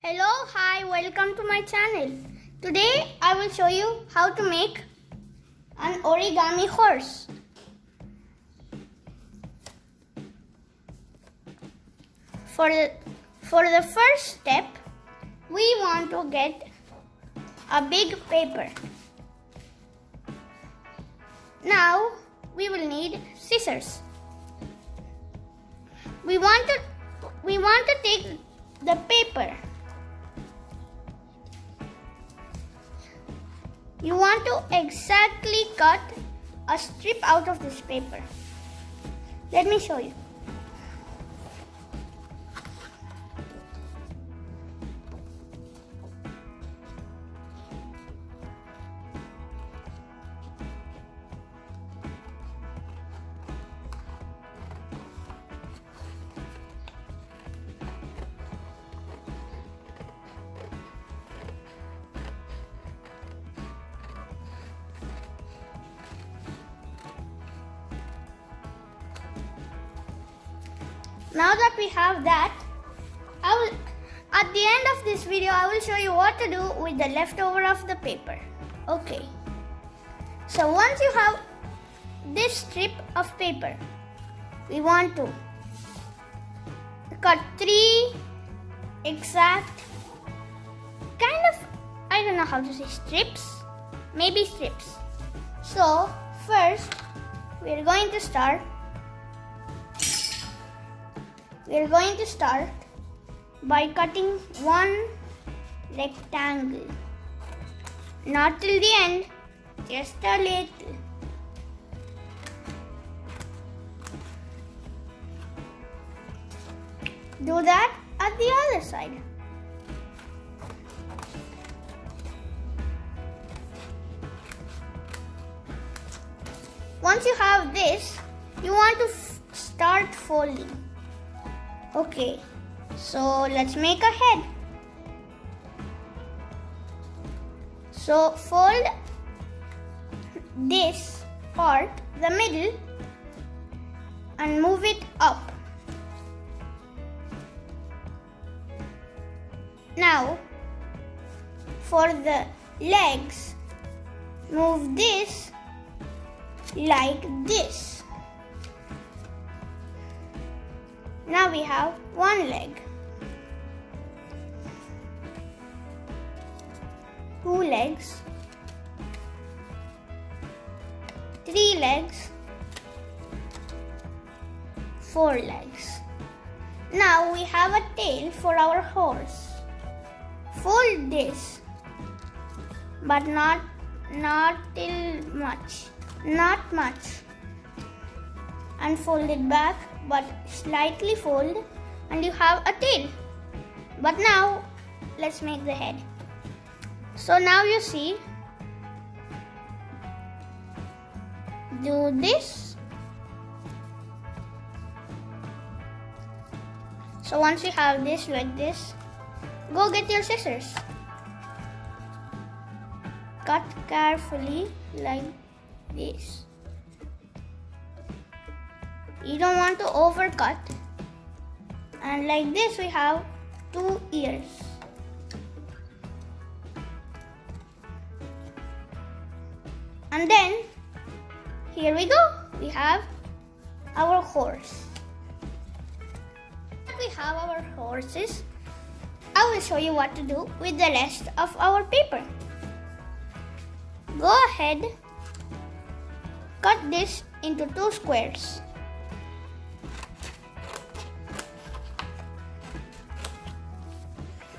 Hello, hi, welcome to my channel. Today I will show you how to make an origami horse. For the first step, we want to get a big paper. Now we will need scissors. We want to take the paper. You want to exactly cut a strip out of this paper. Let me show you. Now that we have that, at the end of this video, I will show you what to do with the leftover of the paper. Okay. So once you have this strip of paper, we want to cut 3 exact I don't know how to say strips. Maybe strips. So first, we're going to start by cutting one rectangle. Not till the end, just a little. Do that at the other side. Once you have this, you want to start folding. Okay, so let's make a head. So fold this part, the middle, and move it up. Now, for the legs, move this like this. Now we have one leg, 2 legs, 3 legs, 4 legs. Now we have a tail for our horse. Fold this, but not much, and fold it back, but slightly fold, and you have a tail. But now let's make the head. So now you see, do this. So once you have this like this, go get your scissors. Cut carefully like this. You don't want to overcut. And like this, we have 2 ears. And then, here we go. We have our horse. We have our horses. I will show you what to do with the rest of our paper. Go ahead, cut this into 2 squares.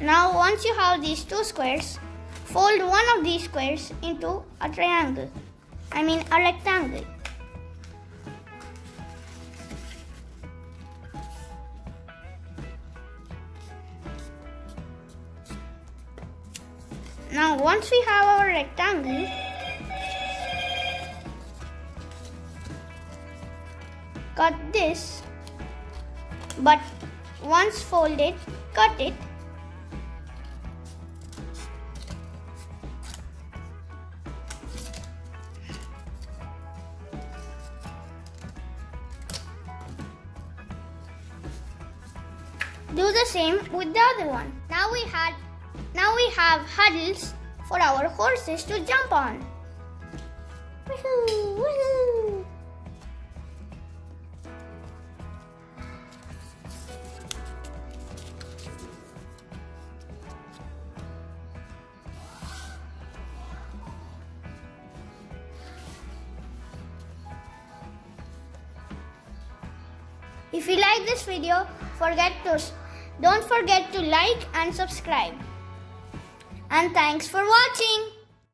Now once you have these 2 squares, fold one of these squares into a triangle. A rectangle. Now once we have our rectangle, cut this, but once folded, cut it. Do the same with the other one. Now we had we have hurdles for our horses to jump on. Woohoo! Woohoo! If you like this video, don't forget to like and subscribe. And thanks for watching.